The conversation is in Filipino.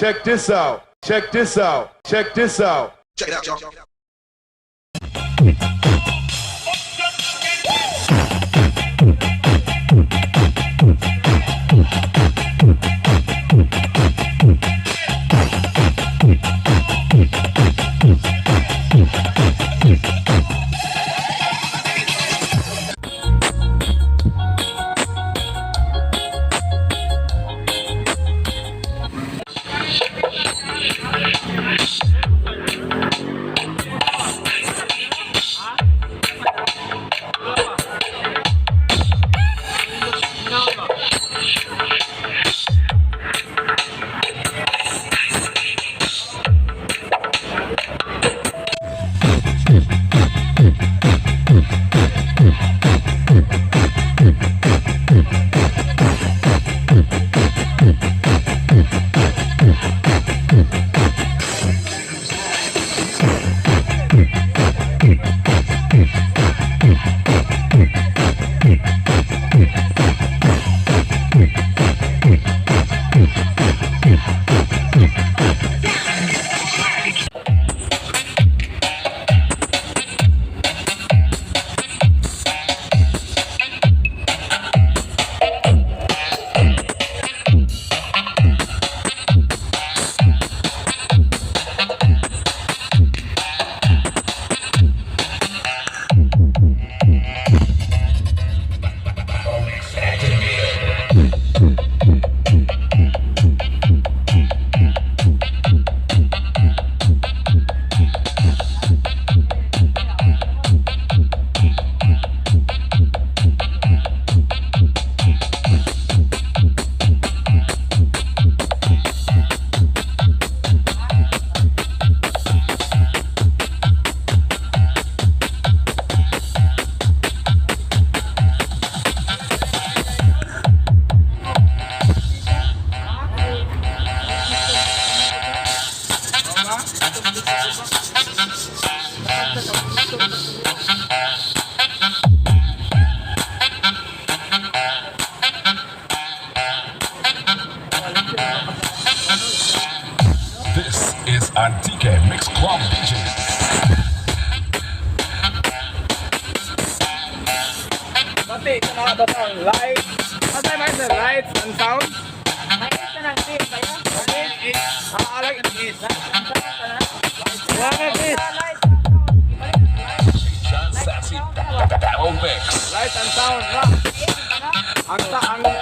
Check this out. Check this out. Check this out. Check it out, y'all. This is Antique Mix Club DJ. Pati, ito na ito sound. Lights. Ano tayo mga lights and sound? Mayroon ka ng tape ba yan? Alag ang is. John Sassy Battle Mix. Lights and sound. Ang